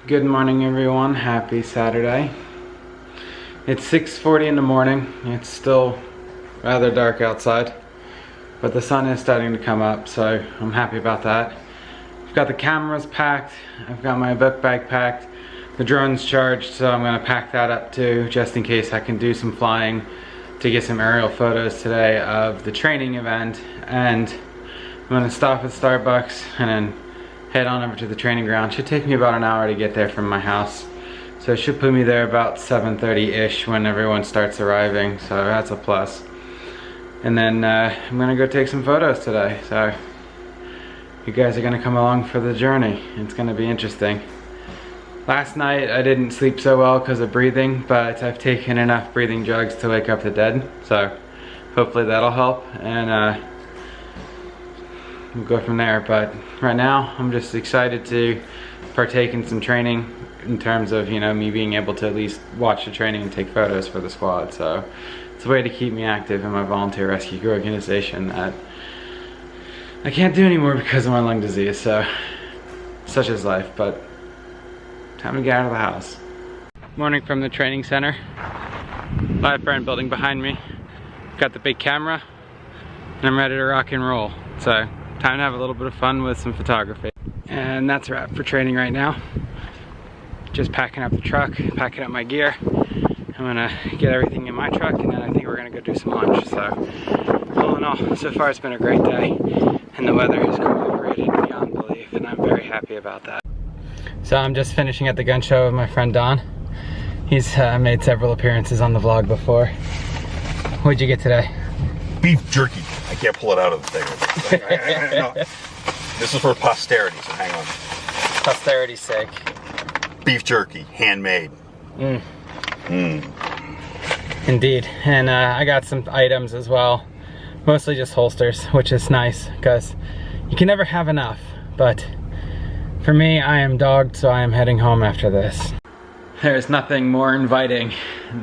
Good morning everyone, happy Saturday. It's 6:40 in the morning. It's still rather dark outside, but the sun is starting to come up, so I'm happy about that. I've got the cameras packed, I've got my book bag packed, the drone's charged, so I'm gonna pack that up too, just in case I can do some flying to get some aerial photos today of the training event. And I'm gonna stop at Starbucks and then head on over to the training ground. Should take me about an hour to get there from my house, so it should put me there about 7:30-ish when everyone starts arriving, so that's a plus. And then I'm gonna go take some photos today, so you guys are gonna come along for the journey. It's gonna be interesting. Last night I didn't sleep so well because of breathing, but I've taken enough breathing drugs to wake up the dead, so hopefully that'll help, and we'll go from there. But right now I'm just excited to partake in some training in terms of, you know, me being able to at least watch the training and take photos for the squad. So it's a way to keep me active in my volunteer rescue organization that I can't do anymore because of my lung disease, so such is life. But time to get out of the house. Morning from the training center. Live brand building behind me. Got the big camera and I'm ready to rock and roll. So time to have a little bit of fun with some photography. And that's a wrap for training right now. Just packing up the truck, packing up my gear. I'm gonna get everything in my truck, and then I think we're gonna go do some lunch. So all in all, so far it's been a great day, and the weather has cooperated beyond belief, and I'm very happy about that. So I'm just finishing at the gun show with my friend Don. He's made several appearances on the vlog before. What'd you get today? Beef jerky. I can't pull it out of the thing. No. This is for posterity, so hang on. Posterity's sake. Beef jerky, handmade. Indeed. And I got some items as well. Mostly just holsters, which is nice because you can never have enough. But for me, I am dogged, so I am heading home after this. There's nothing more inviting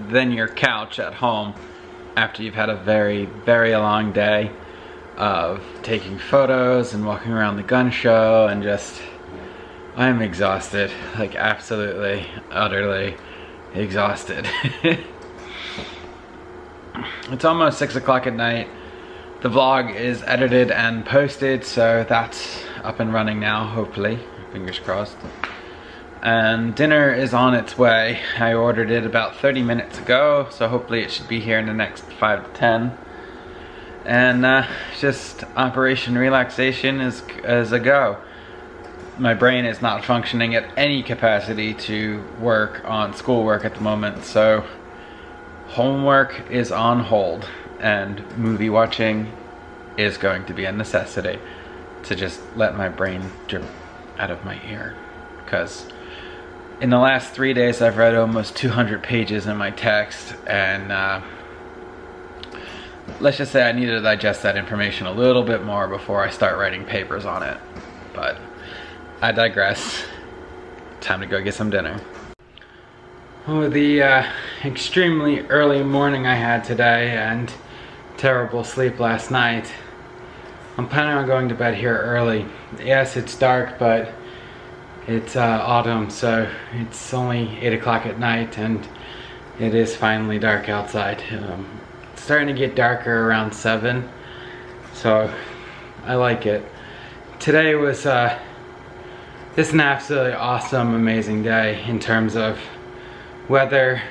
than your couch at home after you've had a very, very long day of taking photos and walking around the gun show, and just, I am exhausted, like absolutely, utterly exhausted. It's almost 6 o'clock at night. The vlog is edited and posted, so that's up and running now, hopefully, fingers crossed. And dinner is on its way. I ordered it about 30 minutes ago, so hopefully it should be here in the next 5 to 10. And just operation relaxation is a go. My brain is not functioning at any capacity to work on schoolwork at the moment, so homework is on hold, and movie watching is going to be a necessity to just let my brain drip out of my ear, because in the last 3 days I've read almost 200 pages in my text, and let's just say I need to digest that information a little bit more before I start writing papers on it. But I digress. Time to go get some dinner. Oh, the extremely early morning I had today and terrible sleep last night. I'm planning on going to bed here early. Yes, it's dark, but it's autumn, so it's only 8 o'clock at night, and it is finally dark outside. It's starting to get darker around 7, so I like it. Today was just an absolutely awesome, amazing day in terms of weather,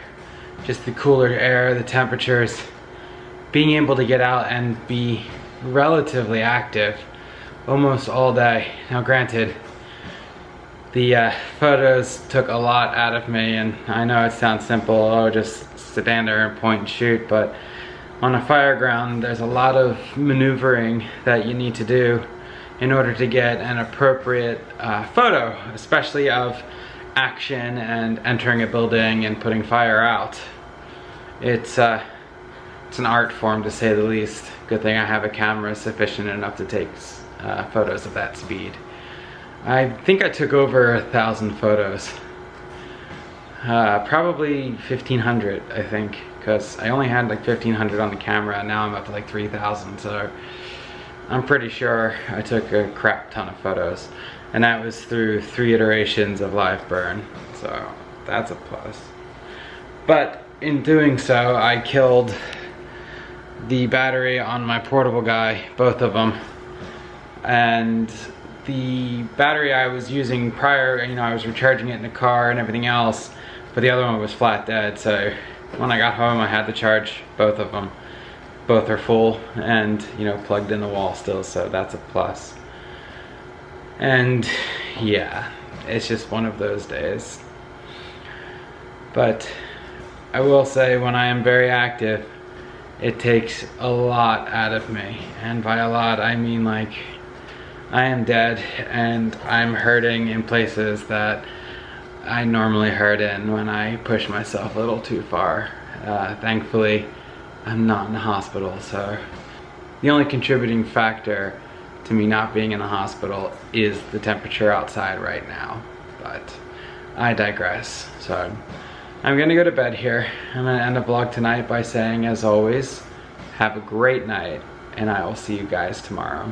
just the cooler air, the temperatures, being able to get out and be relatively active almost all day. Now granted, the photos took a lot out of me, and I know it sounds simple, oh, just stand there and point and shoot, but on a fire ground there's a lot of maneuvering that you need to do in order to get an appropriate photo, especially of action and entering a building and putting fire out. It's an art form, to say the least. Good thing I have a camera sufficient enough to take photos of that speed. I think I took over 1,000 photos. Probably 1,500, I think, because I only had like 1,500 on the camera, and now I'm up to like 3,000, so I'm pretty sure I took a crap ton of photos. and that was through 3 iterations of LiveBurn, so that's a plus. But in doing so, I killed the battery on my portable guy, both of them, and the battery I was using prior, you know, I was recharging it in the car and everything else, but the other one was flat dead, so when I got home I had to charge both of them. Both are full and, you know, plugged in the wall still, so that's a plus. And yeah, it's just one of those days. But I will say, when I am very active, it takes a lot out of me, and by a lot I mean like I am dead and I'm hurting in places that I normally hurt in when I push myself a little too far. Thankfully I'm not in the hospital, so the only contributing factor to me not being in the hospital is the temperature outside right now, but I digress. So I'm gonna go to bed here. I'm gonna end the vlog tonight by saying, as always, have a great night, and I will see you guys tomorrow.